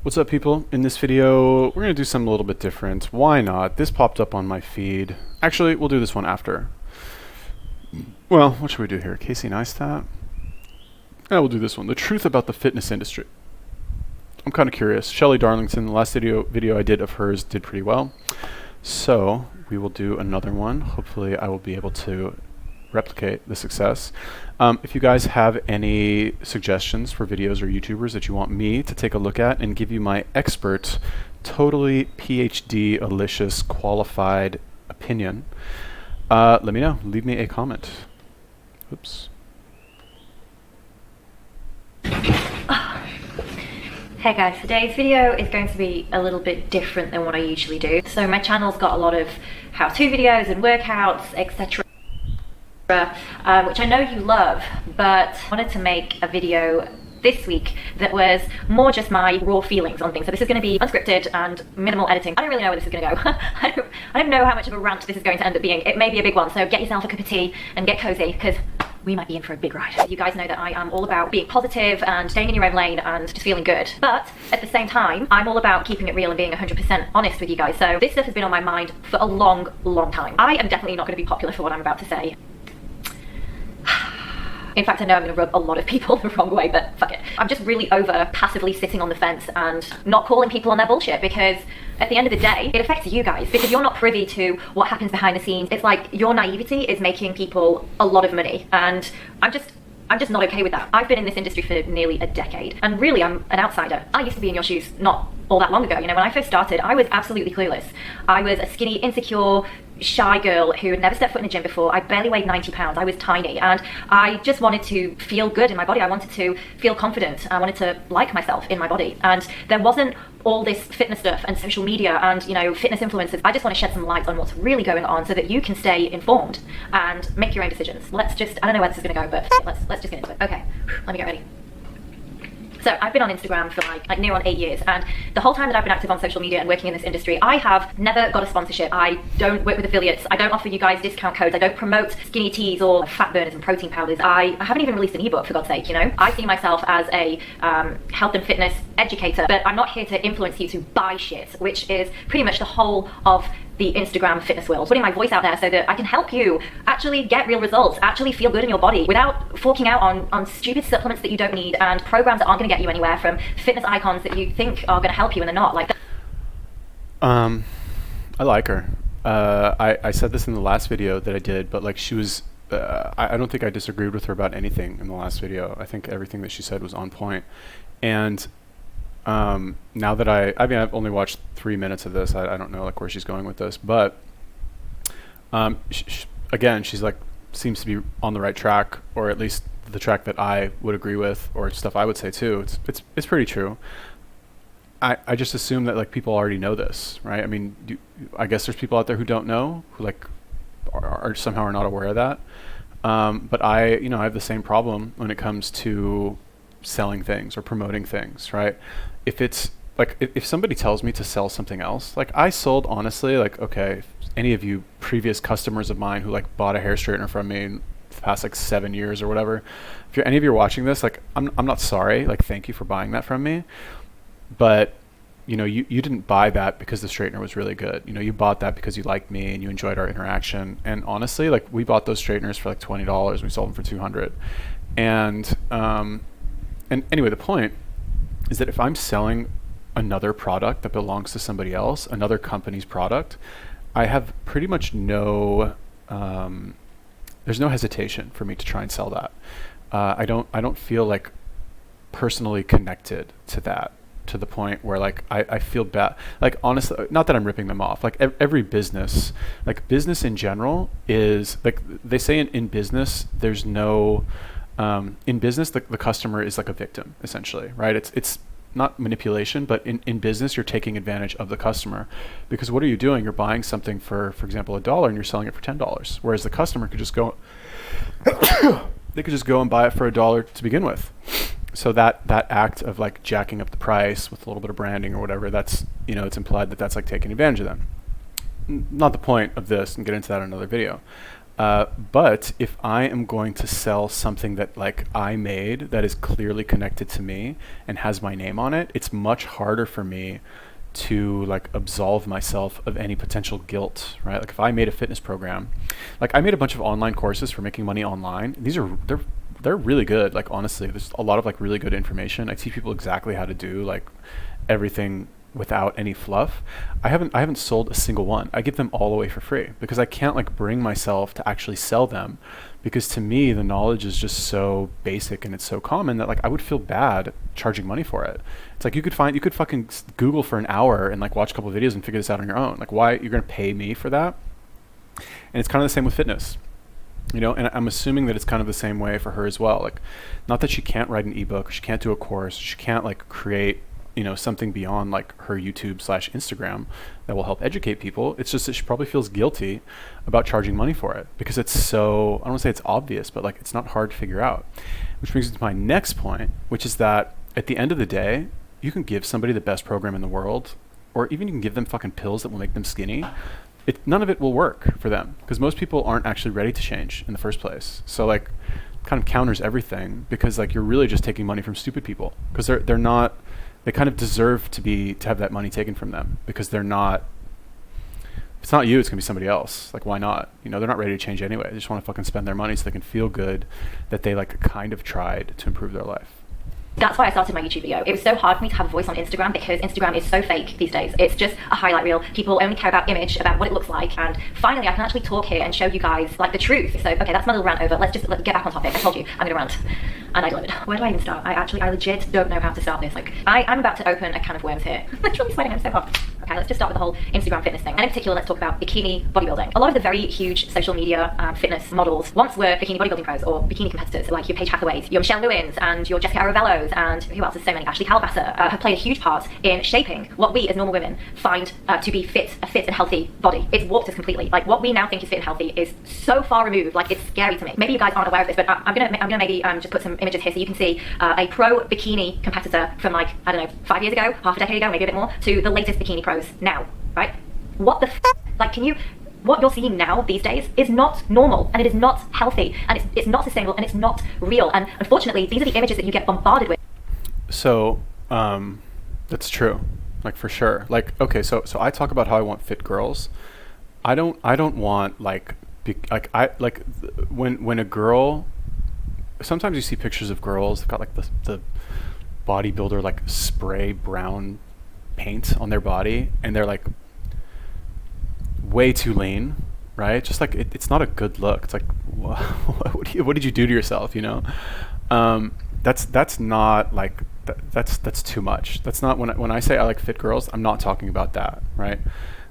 What's up, people? In this video, we're going to do something a little bit different. Why not? This popped up on my feed. Actually, we'll do this one after. Well, what should we do here? Casey Neistat? Yeah, we'll do this one. The truth about the fitness industry. I'm kind of curious. Shelly Darlington, the last video I did of hers did pretty well. So we will do another one. Hopefully I will be able to replicate the success. If you guys have any suggestions for videos or YouTubers that you want me to take a look at and give you my expert, totally PhD, Alicious, qualified opinion, let me know. Leave me a comment. Oops. Hey guys, today's video is going to be a little bit different than what I usually do. So my channel's got a lot of how-to videos and workouts, etc. Which I know you love, but I wanted to make a video this week that was more just my raw feelings on things. So this is going to be unscripted and minimal editing. I don't really know where this is going to go. I don't know how much of a rant this is going to end up being. It may be a big one, so get yourself a cup of tea and get cozy, because we might be in for a big ride. You guys know that I am all about being positive and staying in your own lane and just feeling good. But at the same time, I'm all about keeping it real and being 100% honest with you guys. So this stuff has been on my mind for a long, long time. I am definitely not going to be popular for what I'm about to say. In fact, I know I'm going to rub a lot of people the wrong way, but fuck it. I'm just really over passively sitting on the fence and not calling people on their bullshit, because at the end of the day, it affects you guys because you're not privy to what happens behind the scenes. It's like your naivety is making people a lot of money, and I'm just not okay with that. I've been in this industry for nearly a decade, and really I'm an outsider. I used to be in your shoes not all that long ago. You know, when I first started, I was absolutely clueless. I was a skinny, insecure, shy girl who had never stepped foot in a gym before. I barely weighed 90 pounds. I was tiny, and I just wanted to feel good in my body. I wanted to feel confident. I wanted to like myself in my body, and there wasn't all this fitness stuff and social media and, you know, fitness influencers. I just want to shed some light on what's really going on so that you can stay informed and make your own decisions. Let's just, I don't know where this is going to go, but let's just get into it. Okay, let me get ready. So I've been on Instagram for like near on 8 years, and the whole time that I've been active on social media and working in this industry, I have never got a sponsorship. I don't work with affiliates. I don't offer you guys discount codes. I don't promote skinny teas or fat burners and protein powders. I haven't even released an ebook, for God's sake, you know? I see myself as a health and fitness educator, but I'm not here to influence you to buy shit, which is pretty much the whole of the Instagram fitness world. Putting my voice out there so that I can help you actually get real results, actually feel good in your body without forking out on stupid supplements that you don't need and programs that aren't going to get you anywhere from fitness icons that you think are going to help you and they're not. Like that. I like her. I said this in the last video that I did, but like she was, I don't think I disagreed with her about anything in the last video. I think everything that she said was on point. And now that I mean, I've only watched 3 minutes of this. I don't know like where she's going with this, but again, she's like seems to be on the right track, or at least the track that I would agree with, or stuff I would say too. It's pretty true. I just assume that like people already know this, right? I mean, I guess there's people out there who don't know, who like are somehow are not aware of that. But I have the same problem when it comes to selling things or promoting things, right? If it's like if somebody tells me to sell something else, like I sold, honestly, like, okay, any of you previous customers of mine who like bought a hair straightener from me in the past like 7 years or whatever, if any of you are watching this, like I'm not sorry, like thank you for buying that from me, but you know, you didn't buy that because the straightener was really good. You know, you bought that because you liked me and you enjoyed our interaction. And honestly, like we bought those straighteners for like $20 and we sold them for $200. And anyway, the point is that if I'm selling another product that belongs to somebody else, another company's product, I have pretty much no, there's no hesitation for me to try and sell that. I don't feel like personally connected to that, to the point where like I feel bad. Like honestly, not that I'm ripping them off. Like every business, like business in general is like, they say in business, there's no, in business, the customer is like a victim, essentially, right? It's not manipulation, but in business, you're taking advantage of the customer, because what are you doing? You're buying something for example, $1, and you're selling it for $10, whereas the customer could just go, they could just go and buy it for $1 to begin with. So that act of like jacking up the price with a little bit of branding or whatever, that's, you know, it's implied that that's like taking advantage of them. Not the point of this, and get into that in another video. But if I am going to sell something that like I made that is clearly connected to me and has my name on it, it's much harder for me to like absolve myself of any potential guilt, right? Like if I made a fitness program, like I made a bunch of online courses for making money online. They're really good. Like honestly, there's a lot of like really good information. I teach people exactly how to do like everything without any fluff. I haven't sold a single one. I give them all away for free because I can't like bring myself to actually sell them, because to me the knowledge is just so basic and it's so common that like I would feel bad charging money for it. It's like you could fucking Google for an hour and like watch a couple of videos and figure this out on your own. Like why you're going to pay me for that? And it's kind of the same with fitness. You know, and I'm assuming that it's kind of the same way for her as well. Like, not that she can't write an ebook, she can't do a course, she can't like create, you know, something beyond like her YouTube/Instagram that will help educate people. It's just that she probably feels guilty about charging money for it because it's so, I don't want to say it's obvious, but like it's not hard to figure out. Which brings me to my next point, which is that at the end of the day, you can give somebody the best program in the world, or even you can give them fucking pills that will make them skinny. None of it will work for them because most people aren't actually ready to change in the first place. So like kind of counters everything because like you're really just taking money from stupid people because they're not, they kind of deserve to have that money taken from them because they're not, if it's not you, it's gonna be somebody else. Like why not? You know, they're not ready to change anyway. They just want to fucking spend their money so they can feel good that they like kind of tried to improve their life. That's why I started my YouTube video. It was so hard for me to have a voice on Instagram because Instagram is so fake these days. It's just a highlight reel. People only care about image, about what it looks like. And finally, I can actually talk here and show you guys like the truth. So, okay, that's my little rant over. Let's get back on topic. I told you, I'm gonna rant. And I delivered. Where do I even start? I legit don't know how to start this. Like, I'm about to open a can of worms here. Literally sweating, I'm so hot. Okay, let's just start with the whole Instagram fitness thing. And in particular, let's talk about bikini bodybuilding. A lot of the very huge social media fitness models once were bikini bodybuilding pros or bikini competitors, like your Paige Hathaways, your Michelle Lewins, and your Jessica Aravellos, and who else? There's so many. Ashley Calvasser have played a huge part in shaping what we as normal women find to be a fit and healthy body. It's warped us completely. Like what we now think is fit and healthy is so far removed. Like it's scary to me. Maybe you guys aren't aware of this, but I'm gonna maybe just put some images here so you can see a pro bikini competitor from like, I don't know, 5 years ago, half a decade ago, maybe a bit more, to the latest bikini pros now, right? What the like, what you're seeing now these days is not normal and it is not healthy and it's not sustainable and it's not real. And unfortunately, these are the images that you get bombarded with. So, that's true, like for sure. Like, okay, so I talk about how I want fit girls. I don't want when a girl, sometimes you see pictures of girls, they've got like the bodybuilder like spray brown paint on their body and they're like way too lean, right? Just like it's not a good look. It's like what did you do to yourself, you know? That's not like that's too much. That's not when I say I like fit girls, I'm not talking about that, right?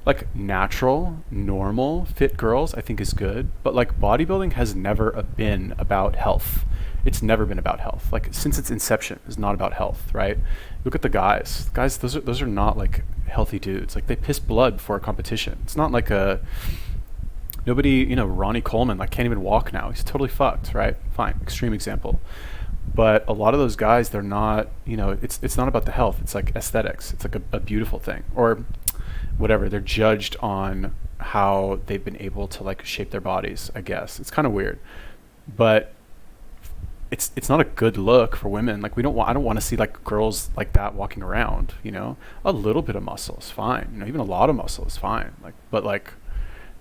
Like natural, normal fit girls I think is good, but like bodybuilding has never been about health. It's never been about health. Like since its inception, it's not about health, right? Look at the guys. Those are not like healthy dudes. Like they piss blood before a competition. It's not like nobody, you know, Ronnie Coleman like can't even walk now. He's totally fucked, right? Fine, extreme example. But a lot of those guys, they're not, you know, it's not about the health. It's like aesthetics. It's like a beautiful thing or whatever. They're judged on how they've been able to like shape their bodies, I guess. It's kind of weird, but it's not a good look for women. Like I don't want to see like girls like that walking around, you know. A little bit of muscle is fine, you know, even a lot of muscle is fine. Like, but like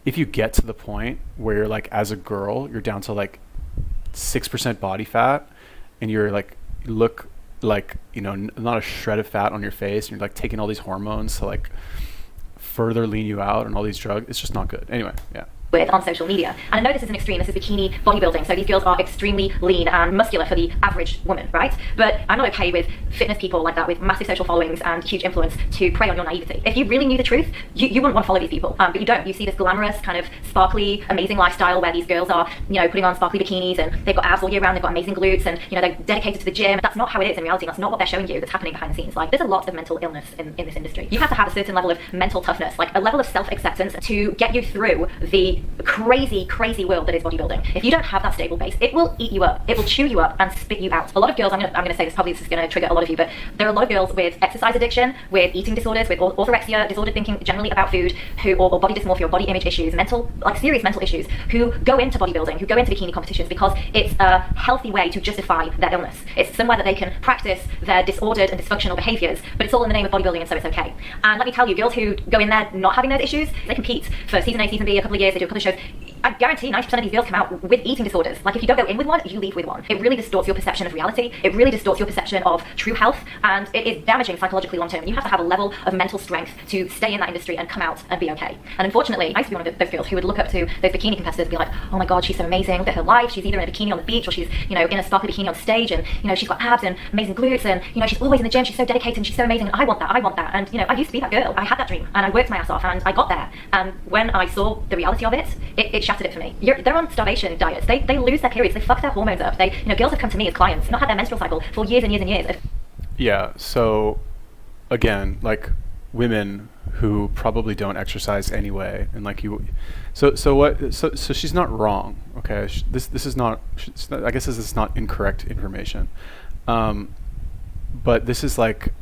if you get to the point where you're like, as a girl, you're down to like 6% body fat and you're like, you look like, you know, not a shred of fat on your face and you're like taking all these hormones to like further lean you out and all these drugs, it's just not good. Anyway, yeah. With on social media. And I know this is an extreme, this is bikini bodybuilding, so these girls are extremely lean and muscular for the average woman, right? But I'm not okay with fitness people like that with massive social followings and huge influence to prey on your naivety. If you really knew the truth, you wouldn't want to follow these people, but you don't. You see this glamorous, kind of sparkly, amazing lifestyle where these girls are, you know, putting on sparkly bikinis and they've got abs all year round, they've got amazing glutes and, you know, they're dedicated to the gym. That's not how it is in reality. That's not what they're showing you that's happening behind the scenes. Like, there's a lot of mental illness in this industry. You have to have a certain level of mental toughness, like a level of self-acceptance to get you through the the crazy world that is bodybuilding. If you don't have that stable base, it will eat you up. It will chew you up and spit you out. A lot of girls, I'm gonna say this, probably this is gonna trigger a lot of you, but there are a lot of girls with exercise addiction, with eating disorders, with orthorexia, disordered thinking generally about food, or body dysmorphia, or body image issues, serious mental issues, who go into bodybuilding, who go into bikini competitions because it's a healthy way to justify their illness. It's somewhere that they can practice their disordered and dysfunctional behaviors, but it's all in the name of bodybuilding, and so it's okay. And let me tell you, girls who go in there not having those issues, they compete for season A, season B, a couple of years, they do a couple of shows. I guarantee 90% of these girls come out with eating disorders. Like, if you don't go in with one, you leave with one. It really distorts your perception of reality. It really distorts your perception of true health, and it is damaging psychologically long term. You have to have a level of mental strength to stay in that industry and come out and be okay. And unfortunately, I used to be one of those girls who would look up to those bikini competitors and be like, oh my god, she's so amazing, look at her life, she's either in a bikini on the beach, or she's, in a sparkly bikini on stage, and, she's got abs and amazing glutes, and, she's always in the gym, she's so dedicated, and she's so amazing, and I want that. And, I used to be that girl. I had that dream, and I worked my ass off, and I got there. And when I saw the reality of it, it shattered it for me. They're on starvation diets. They lose their periods. They fuck their hormones up. Girls have come to me as clients, not had their menstrual cycle for years and years and years. Yeah. So, again, like, women who probably don't exercise anyway, and like you, so she's not wrong. Okay. This is not. I guess this is not incorrect information. But this is like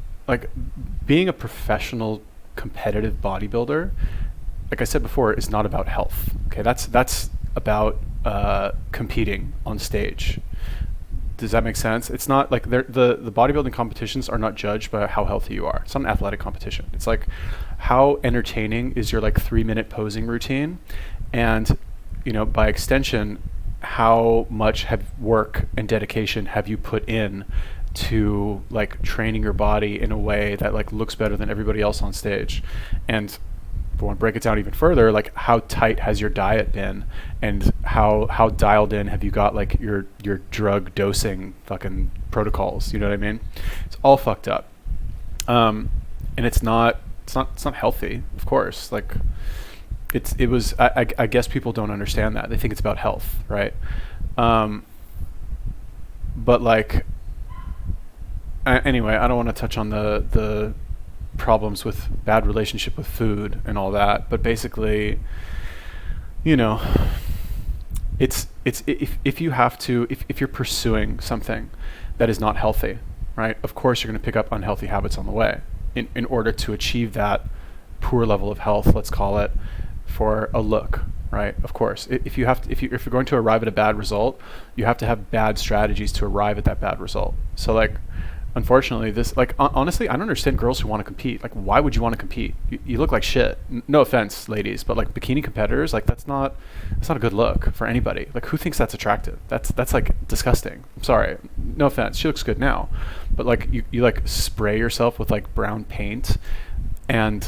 being a professional competitive bodybuilder, like I said before, is not about health. Okay, that's about competing on stage. Does that make sense? It's not like the bodybuilding competitions are not judged by how healthy you are. It's not an athletic competition. It's like, how entertaining is your 3-minute posing routine, and by extension, how much work and dedication have you put in to training your body in a way that looks better than everybody else on stage. And if we want to break it down even further, how tight has your diet been, and how dialed in have you got your drug dosing fucking protocols? You know what I mean? It's all fucked up. And it's not healthy, of course. I guess people don't understand that. They think it's about health, right? But anyway, I don't want to touch on the problems with bad relationship with food and all that, but basically, it's if you're pursuing something that is not healthy, right? Of course, you're going to pick up unhealthy habits on the way in order to achieve that poor level of health, let's call it, for a look, right? Of course, if you're going to arrive at a bad result, you have to have bad strategies to arrive at that bad result. So unfortunately, this honestly, I don't understand girls who want to compete. Why would you want to compete? You look like shit. No offense, ladies, but bikini competitors, that's not a good look for anybody. Who thinks that's attractive? That's disgusting. I'm sorry. No offense. She looks good now, but you spray yourself with brown paint, and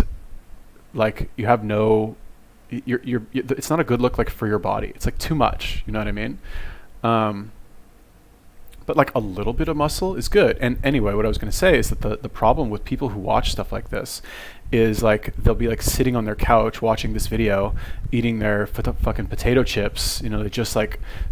you have no. It's not a good look for your body. It's too much. You know what I mean? But a little bit of muscle is good. And anyway, what I was going to say is that the problem with people who watch stuff like this is they'll be sitting on their couch watching this video, eating their fucking potato chips. They just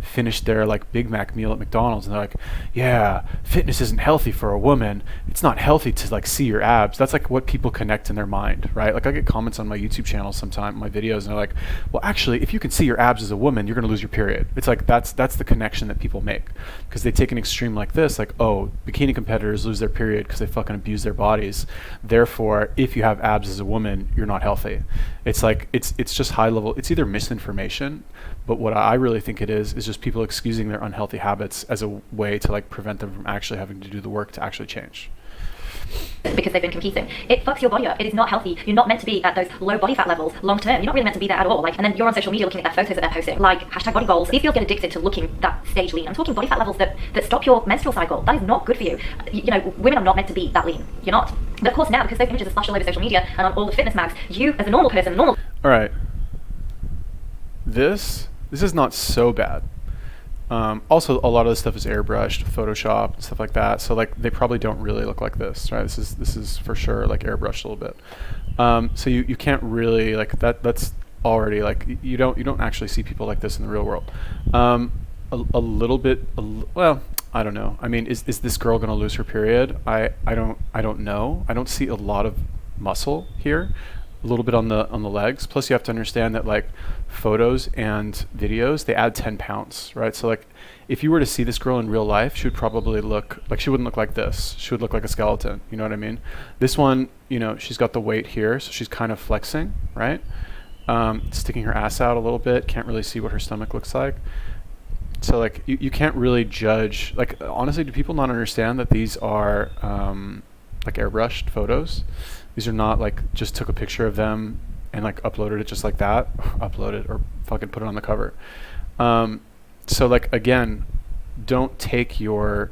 finished their Big Mac meal at McDonald's, and they're like, yeah, fitness isn't healthy for a woman. It's not healthy to see your abs. That's what people connect in their mind, right? I get comments on my YouTube channel sometimes, my videos, and they're like, well, actually, if you can see your abs as a woman, you're going to lose your period. It's that's the connection that people make, because they take an extreme like this, oh, bikini competitors lose their period because they fucking abuse their bodies. Therefore, if you have abs as a woman, you're not healthy. It's it's just high level. It's either misinformation, but what I really think it is just people excusing their unhealthy habits as a way to prevent them from actually having to do the work to actually change. Because they've been competing. It fucks your body up. It is not healthy. You're not meant to be at those low body fat levels long term. You're not really meant to be there at all. And then you're on social media looking at their photos that they're posting, hashtag body goals. These girls get addicted to looking that stage lean. I'm talking body fat levels that stop your menstrual cycle. That is not good for you. Women are not meant to be that lean. You're not. But of course now, because those images are splashed all over social media and on all the fitness mags, you as a normal person, All right. This is not so bad. Also, a lot of this stuff is airbrushed, Photoshop, and stuff like that. So they probably don't really look like this, right? This is for sure airbrushed a little bit. So you can't really that's already you don't actually see people like this in the real world. A little bit. Well, I don't know. I mean, is this girl gonna lose her period? I don't know. I don't see a lot of muscle here. a little bit on the legs. Plus, you have to understand that like photos and videos, they add 10 pounds, right? So like, if you were to see this girl in real life, she would probably look like, she wouldn't look like this. She would look like a skeleton. You know what I mean? This one, you know, she's got the weight here, so she's kind of flexing, right? Sticking her ass out a little bit. Can't really see what her stomach looks like. So like, you can't really judge. Like, honestly, do people not understand that these are like airbrushed photos? These are not like just took a picture of them and like uploaded it just like that. Uploaded or fucking put it on the cover. So like, again, don't take your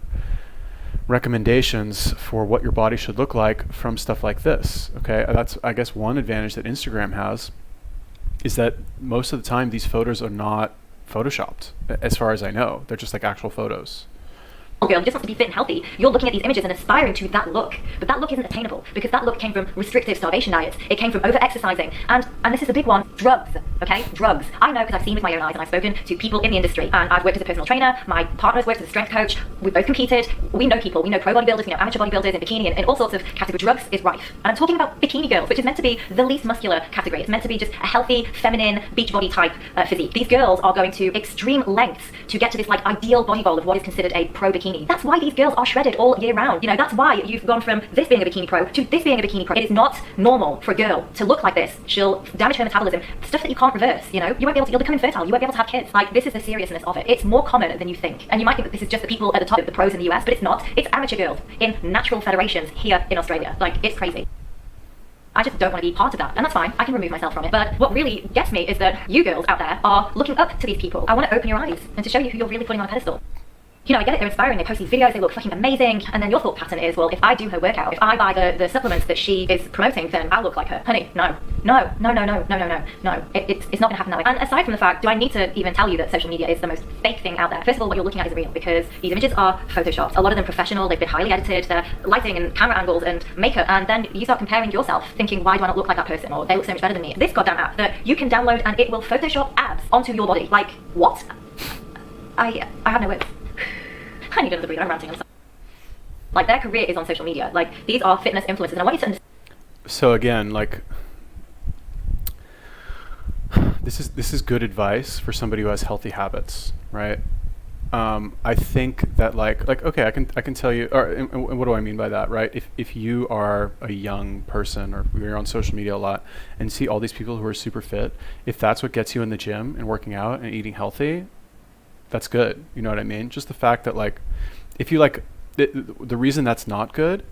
recommendations for what your body should look like from stuff like this. Okay, that's, I guess, one advantage that Instagram has, is that most of the time these photos are not photoshopped, as far as I know. They're just like actual photos. Girl, you just want to be fit and healthy. You're looking at these images and aspiring to that look, but that look isn't attainable because that look came from restrictive starvation diets. It came from over-exercising, and this is a big one: drugs. Okay, drugs. I know because I've seen with my own eyes, and I've spoken to people in the industry, and I've worked as a personal trainer. My partner's worked as a strength coach. We both competed. We know people. We know pro bodybuilders. We know amateur bodybuilders in bikini and all sorts of categories. Drugs is rife, and I'm talking about bikini girls, which is meant to be the least muscular category. It's meant to be just a healthy, feminine, beach body type physique. These girls are going to extreme lengths to get to this like ideal body goal of what is considered a pro bikini. That's why these girls are shredded all year round. You know, that's why you've gone from this being a bikini pro to this being a bikini pro. It is not normal for a girl to look like this. She'll damage her metabolism, stuff that you can't reverse, you know? You won't be able to, you'll become infertile, you won't be able to have kids. Like, this is the seriousness of it. It's more common than you think. And you might think that this is just the people at the top, the pros in the US, but it's not. It's amateur girls in natural federations here in Australia. Like, it's crazy. I just don't want to be part of that, and that's fine. I can remove myself from it. But what really gets me is that you girls out there are looking up to these people. I want to open your eyes and to show you who you're really putting on a pedestal. You know, I get it, they're inspiring, they post these videos, they look fucking amazing, and then your thought pattern is, well, if I do her workout, if I buy the supplements that she is promoting, then I'll look like her. Honey, no. It's not gonna happen that way. And aside from the fact, do I need to even tell you that social media is the most fake thing out there? First of all, what you're looking at is real, because these images are photoshopped. A lot of them professional, they've been highly edited, they're lighting and camera angles and makeup, and then you start comparing yourself, thinking, why do I not look like that person, or they look so much better than me. This goddamn app that you can download and it will Photoshop abs onto your body. Like, what? I have no words. I need another breather, I'm ranting. Like, their career is on social media. Like, these are fitness influencers, and I want you to understand. So again, like, this is good advice for somebody who has healthy habits, right? I think that like okay, I can tell you, or and what do I mean by that, right? If you are a young person, or you're on social media a lot and see all these people who are super fit, if that's what gets you in the gym and working out and eating healthy, that's good. You know what I mean? Just the fact that like, if you like, the reason that's not good,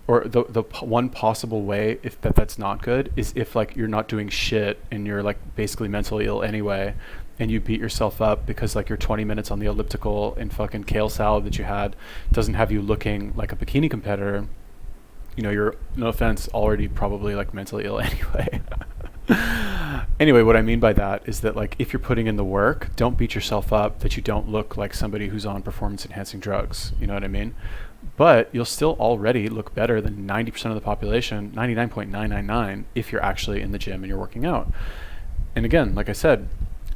or the one possible way if that's not good, is if like you're not doing shit and you're like basically mentally ill anyway, and you beat yourself up because like your 20 minutes on the elliptical and fucking kale salad that you had doesn't have you looking like a bikini competitor. You know, you're, no offense, already probably like mentally ill anyway. Anyway, what I mean by that is that like, if you're putting in the work, don't beat yourself up that you don't look like somebody who's on performance enhancing drugs. You know what I mean? But you'll still already look better than 90% of the population, 99.999, if you're actually in the gym and you're working out. And again, like I said,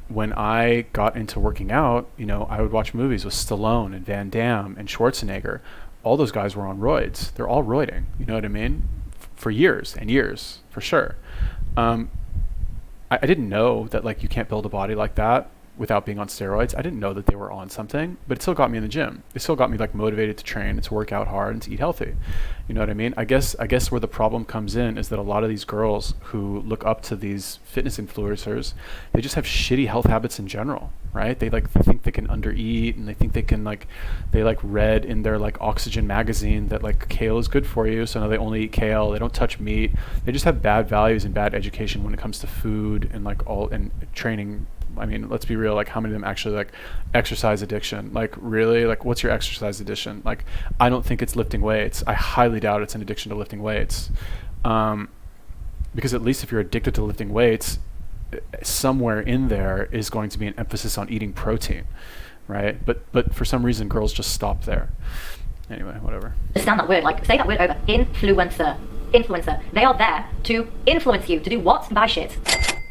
when I got into working out, you know, I would watch movies with Stallone and Van Damme and Schwarzenegger. All those guys were on roids. They're all roiding. You know what I mean? For years and years, for sure. I didn't know that like you can't build a body like that without being on steroids. I didn't know that they were on something, but it still got me in the gym. It still got me like motivated to train and to work out hard and to eat healthy. You know what I mean? I guess where the problem comes in is that a lot of these girls who look up to these fitness influencers, they just have shitty health habits in general, right? They think they can undereat, and they think they can they read in their like Oxygen magazine that like kale is good for you, so now they only eat kale. They don't touch meat. They just have bad values and bad education when it comes to food and like and training. I mean, let's be real, like how many of them actually like exercise addiction? Like really, like what's your exercise addiction? Like, I don't think it's lifting weights. I highly doubt it's an addiction to lifting weights. Because at least if you're addicted to lifting weights, somewhere in there is going to be an emphasis on eating protein, right? But for some reason, girls just stop there. Anyway, whatever. Understand that word, like say that word over. Influencer. Influencer. They are there to influence you. To do what? Buy shit.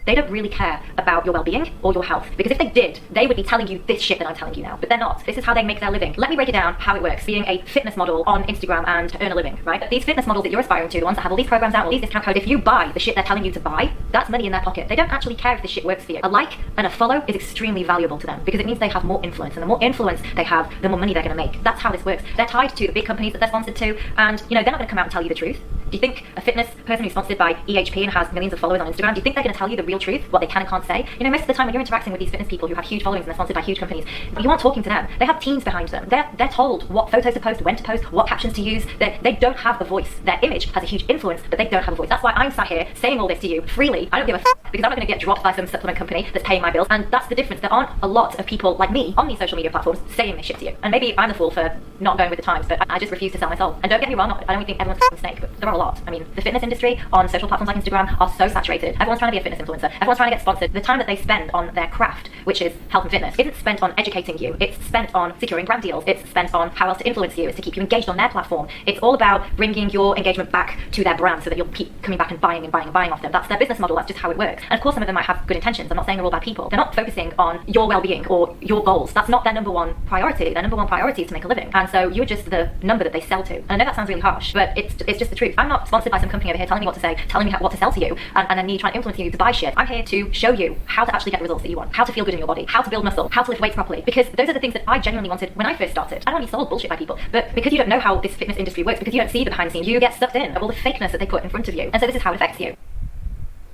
they don't really care about your well-being or your health. Because if they did, they would be telling you this shit that I'm telling you now. But they're not. This is how they make their living. Let me break it down how it works, being a fitness model on Instagram and earn a living, right? These fitness models that you're aspiring to, the ones that have all these programs out, all these discount codes, if you buy the shit they're telling you to buy, that's money in their pocket. They don't actually care if this shit works for you. A like and a follow is extremely valuable to them because it means they have more influence, and the more influence they have, the more money they're going to make. That's how this works. They're tied to the big companies that they're sponsored to, and they're not going to come out and tell you the truth. Do you think a fitness person who's sponsored by EHP and has millions of followers on Instagram, do you think they're going to tell you the real truth, what they can and can't say? Most of the time when you're interacting with these fitness people who have huge followings and they're sponsored by huge companies, you aren't talking to them. They have teams behind them. They're told what photos to post, when to post, what captions to use. They don't have a voice. Their image has a huge influence, but they don't have a voice. That's why I'm sat here saying all this to you freely. I don't give a because I'm not going to get dropped by some supplement company that's paying my bills. And that's the difference. There aren't a lot of people like me on these social media platforms saying this shit to you. And maybe I'm the fool for not going with the times, but I just refuse to sell my soul. And don't get me wrong, I don't think everyone's a snake, but there are a lot. I mean, the fitness industry on social platforms like Instagram are so saturated. Everyone's trying to be a fitness influencer. Everyone's trying to get sponsored. The time that they spend on their craft, which is health and fitness, isn't spent on educating you. It's spent on securing brand deals. It's spent on how else to influence you. It's to keep you engaged on their platform. It's all about bringing your engagement back to their brand so that you'll keep coming back and buying and buying and buying off them. That's their business model. That's just how it works. And of course, some of them might have good intentions. I'm not saying they're all bad people. They're not focusing on your well-being or your goals. That's not their number one priority. Their number one priority is to make a living. And so you're just the number that they sell to. And I know that sounds really harsh, but it's just the truth. I'm not sponsored by some company over here telling me what to say, telling me what to sell to you, and then me trying to influence you to buy shit. I'm here to show you how to actually get the results that you want, how to feel good in your body, how to build muscle, how to lift weights properly. Because those are the things that I genuinely wanted when I first started. I don't want to be sold bullshit by people, but because you don't know how this fitness industry works, because you don't see the behind the scenes, you get sucked in of all the fakeness that they put in front of you. And so this is how it affects you.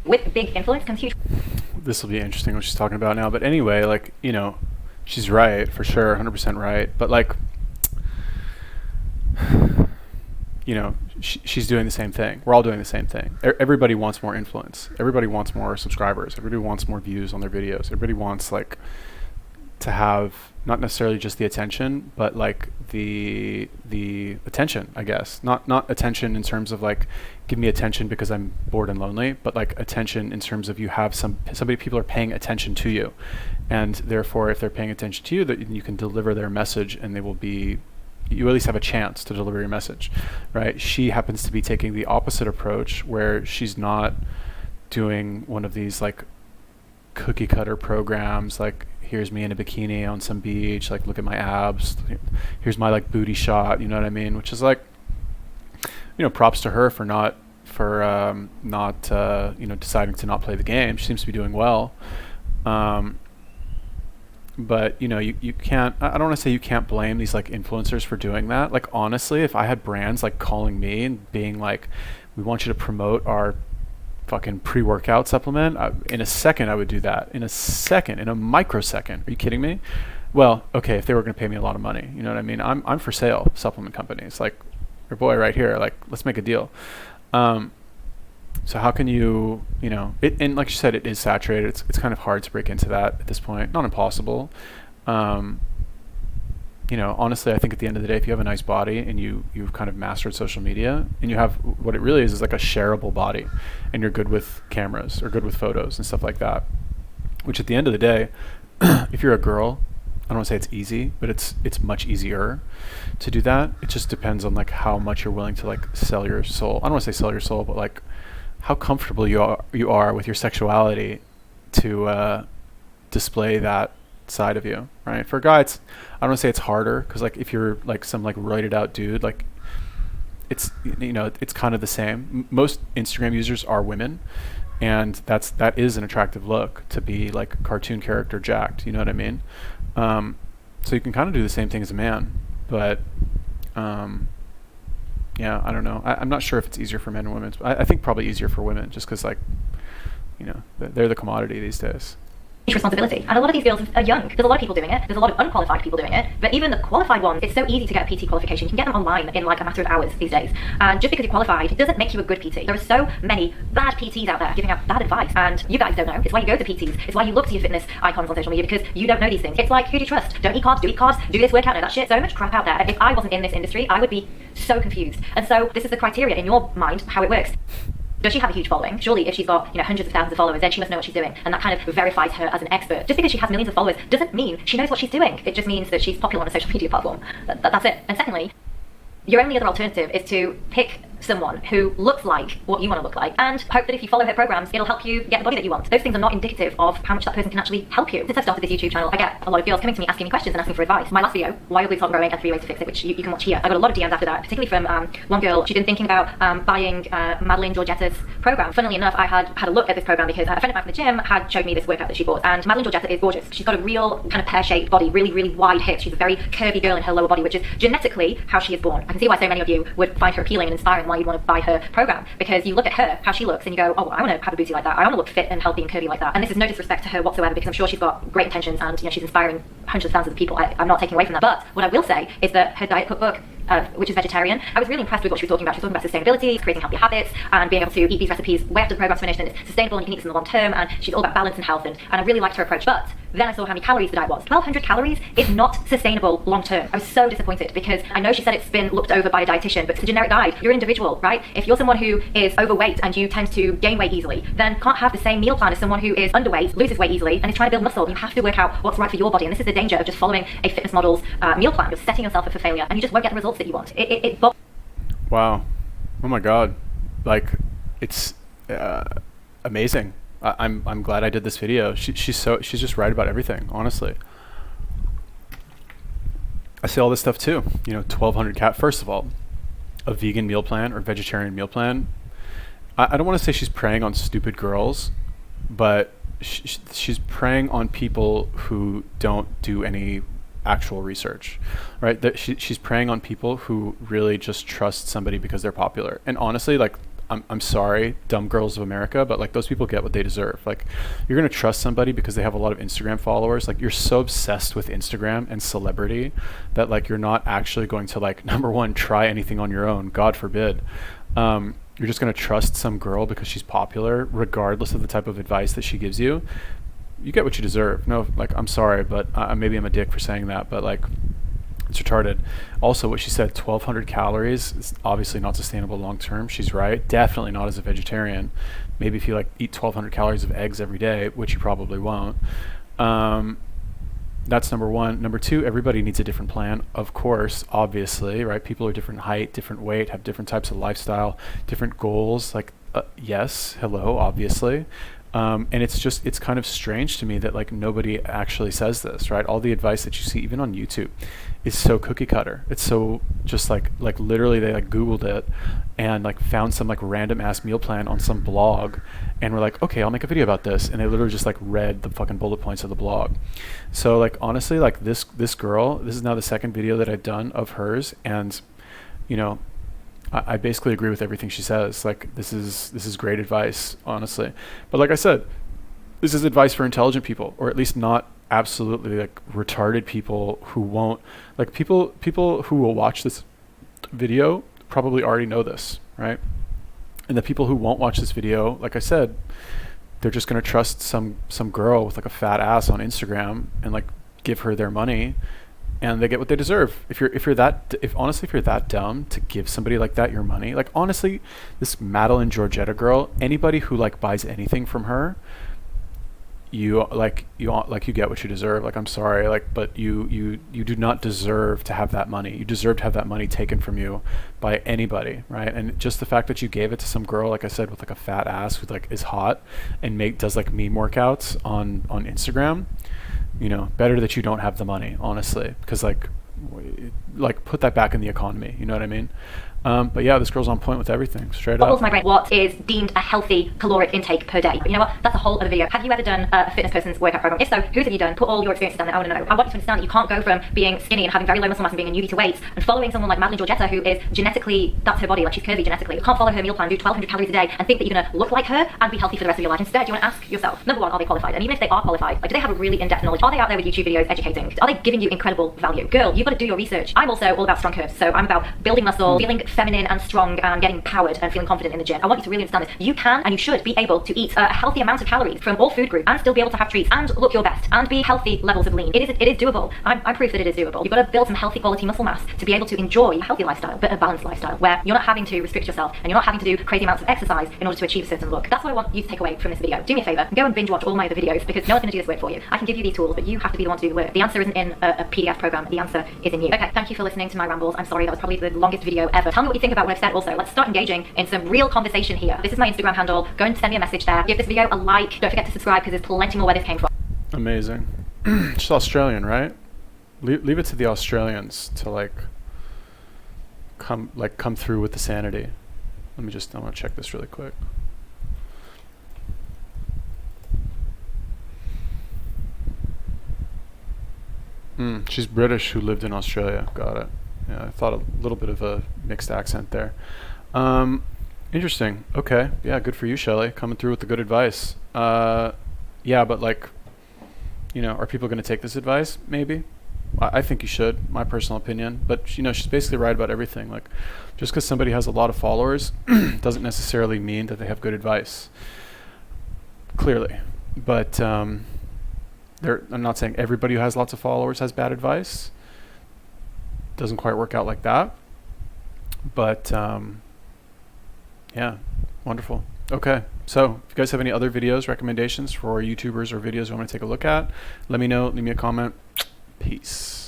With big influence comes huge. This will be interesting what she's talking about now. But anyway, she's right for sure, 100% right. But she's doing the same thing. We're all doing the same thing. Everybody wants more influence. Everybody wants more subscribers. Everybody wants more views on their videos. Everybody wants to have not necessarily just the attention, but the attention, I guess. Not attention in terms of give me attention because I'm bored and lonely, but attention in terms of you have people are paying attention to you, and therefore if they're paying attention to you, that you can deliver their message, and you at least have a chance to deliver your message, right? She happens to be taking the opposite approach, where she's not doing one of these cookie cutter programs, here's me in a bikini on some beach, look at my abs, here's my booty shot, you know what I mean? Which is props to her for not deciding to not play the game. She seems to be doing well. But you can't, I don't want to say you can't blame these influencers for doing that. Honestly, if I had brands calling me and being we want you to promote our fucking pre-workout supplement, in a second I would do that. In a microsecond. Are you kidding me? Well, okay, if they were going to pay me a lot of money, you know what I mean? I'm for sale, supplement companies. Your boy right here, let's make a deal. So how can you and like you said, it is saturated. It's kind of hard to break into that at this point. Not impossible. Honestly, I think at the end of the day, if you have a nice body and you've kind of mastered social media, and you have what it really is a shareable body, and you're good with cameras or good with photos and stuff like that, which at the end of the day, if you're a girl, I don't want to say it's easy, but it's much easier to do that. It just depends on how much you're willing to sell your soul. I don't want to say sell your soul, but how comfortable you are with your sexuality to display that side of you, right? For a guy, I don't want to say it's harder, because if you're some roided out dude, it's it's kind of the same. Most Instagram users are women, and that is an attractive look, to be cartoon character jacked, you know what I mean? So you can kind of do the same thing as a man, but yeah, I don't know. I'm not sure if it's easier for men and women. I think probably easier for women, just because they're the commodity these days. Responsibility. And a lot of these girls are young. There's a lot of people doing it. There's a lot of unqualified people doing it. But even the qualified ones, it's so easy to get a PT qualification. You can get them online in a matter of hours these days. And just because you're qualified, it doesn't make you a good PT. There are so many bad PTs out there giving out bad advice. And you guys don't know. It's why you go to PTs. It's why you look to your fitness icons on social media, because you don't know these things. It's who do you trust? Don't eat carbs, do eat carbs, do this workout, no that shit. So much crap out there. If I wasn't in this industry, I would be so confused. And so this is the criteria in your mind, how it works. Does she have a huge following? Surely if she's got hundreds of thousands of followers, then she must know what she's doing, and that kind of verifies her as an expert. Just because she has millions of followers doesn't mean she knows what she's doing. It just means that she's popular on a social media platform. That's it. And secondly, your only other alternative is to pick someone who looks like what you want to look like and hope that if you follow her programs, it'll help you get the body that you want. Those things are not indicative of how much that person can actually help you. Since I started this YouTube channel, I get a lot of girls coming to me asking me questions and asking for advice. My last video, why your boobs aren't growing and 3 ways to fix it, which you can watch here. I got a lot of DMs after that, particularly from one girl. She'd been thinking about buying Madeline Georgetta's program. Funnily enough, I had a look at this program because a friend of mine from the gym had showed me this workout that she bought, and Madeline Georgetta is gorgeous. She's got a real kind of pear-shaped body, really, really wide hips. She's a very curvy girl in her lower body, which is genetically how she is born. I can see why so many of you would find her appealing and inspiring, why you'd want to buy her program, because you look at her, how she looks, and you go, oh, well, I want to have a booty like that. I want to look fit and healthy and curvy like that. And this is no disrespect to her whatsoever, because I'm sure she's got great intentions and she's inspiring hundreds of thousands of people. I'm not taking away from that. But what I will say is that her diet cookbook, which is vegetarian, I was really impressed with what she was talking about. She was talking about sustainability, creating healthy habits, and being able to eat these recipes way after the program's finished, and it's sustainable and you can eat this in the long term, and she's all about balance and health, and I really liked her approach. But then I saw how many calories the diet was. 1,200 calories is not sustainable long term. I was so disappointed because I know she said it's been looked over by a dietitian, but it's a generic diet. You're an individual, right? If you're someone who is overweight and you tend to gain weight easily, then can't have the same meal plan as someone who is underweight, loses weight easily, and is trying to build muscle. You have to work out what's right for your body, and this is the danger of just following a fitness model's meal plan. You're setting yourself up for failure, and you just won't get the results that you want. Wow. Oh my God. Like, it's amazing. I'm glad I did this video. She's just right about everything, honestly. I say all this stuff too. 1,200 first of all, a vegan meal plan or vegetarian meal plan. I don't want to say she's preying on stupid girls, but she's preying on people who don't do any actual research, right? That she's preying on people who really just trust somebody because they're popular. And honestly, like, I'm sorry, dumb girls of America, but like, those people get what they deserve. Like, you're gonna trust somebody because they have a lot of Instagram followers. Like, you're so obsessed with Instagram and celebrity that like, you're not actually going to, like, number one, try anything on your own, God forbid. You're just gonna trust some girl because she's popular, regardless of the type of advice that she gives you. You get what you deserve. No, like, I'm sorry, but maybe I'm a dick for saying that, but like, it's retarded. Also, what she said, 1,200 calories is obviously not sustainable long term. She's right. Definitely not as a vegetarian. Maybe if you like eat 1,200 calories of eggs every day, which you probably won't. That's number one. Number two, everybody needs a different plan, of course, obviously, right? People are different height, different weight, have different types of lifestyle, different goals. Like, yes, hello, obviously. And it's kind of strange to me that like nobody actually says this, right? All the advice that you see, even on YouTube, is so cookie cutter. It's so just like literally they like Googled it and like found some like random ass meal plan on some blog and were like, okay, I'll make a video about this. And they literally just like read the fucking bullet points of the blog. So like, honestly, like this girl, this is now the second video that I've done of hers. And, I basically agree with everything she says. Like, this is great advice, honestly. But like I said, this is advice for intelligent people, or at least not absolutely like retarded people who won't, like, people who will watch this video probably already know this, right? And the people who won't watch this video, like I said, they're just going to trust some girl with like a fat ass on Instagram and like give her their money. And they get what they deserve. If you're that dumb to give somebody like that your money, like, honestly, this Madeline Georgetta girl, anybody who like buys anything from her, you get what you deserve. Like, I'm sorry, like, but you do not deserve to have that money. You deserve to have that money taken from you by anybody, right? And just the fact that you gave it to some girl, like I said, with like a fat ass who like is hot and does like meme workouts on Instagram. Better that you don't have the money, honestly, because like put that back in the economy. You know what I mean? But yeah, this girl's on point with everything, straight up. My brain, what is deemed a healthy caloric intake per day? You know what? That's a whole other video. Have you ever done a fitness person's workout program? If so, whose have you done? Put all your experiences down there. I want to know. I want you to understand that you can't go from being skinny and having very low muscle mass and being a newbie to weights and following someone like Madeline Georgetta, who is genetically, that's her body, like she's curvy genetically. You can't follow her meal plan, do 1,200 calories a day and think that you're going to look like her and be healthy for the rest of your life. Instead, you want to ask yourself, number one, are they qualified? And even if they are qualified, like, do they have a really in-depth knowledge? Are they out there with YouTube videos educating? Are they giving you incredible value? Girl, you've got to do your research. I'm also all about strong curves. So I'm about building muscle, feeling feminine and strong and getting powered and feeling confident in the gym. I want you to really understand this. You can and you should be able to eat a healthy amount of calories from all food groups and still be able to have treats and look your best and be healthy levels of lean. It is doable. I'm proof that it is doable. You've got to build some healthy quality muscle mass to be able to enjoy a healthy lifestyle, but a balanced lifestyle where you're not having to restrict yourself and you're not having to do crazy amounts of exercise in order to achieve a certain look. That's what I want you to take away from this video. Do me a favor and go and binge watch all my other videos because no one's going to do this work for you. I can give you these tools, but you have to be the one to do the work. The answer isn't in a PDF program. The answer is in you. Okay, thank you for listening to my rambles. I'm sorry, that was probably the longest video ever. Tell me me what you think about what I've said also. Let's start engaging in some real conversation here. This is my Instagram handle. Go and send me a message there. Give this video a like. Don't forget to subscribe because there's plenty more where this came from. Amazing. She's Australian, right? Leave it to the Australians to like come through with the sanity. I want to check this really quick. She's British who lived in Australia. Got it. Yeah, I thought a little bit of a mixed accent there. Interesting. Okay. Yeah, good for you, Shelly. Coming through with the good advice. Yeah, but like, you know, are people going to take this advice? Maybe. I think you should, my personal opinion. But, you know, she's basically right about everything. Like, just because somebody has a lot of followers doesn't necessarily mean that they have good advice. Clearly. But I'm not saying everybody who has lots of followers has bad advice. Doesn't quite work out like that. But, yeah, wonderful. Okay, so if you guys have any other videos, recommendations for YouTubers or videos you want me to take a look at, let me know. Leave me a comment. Peace.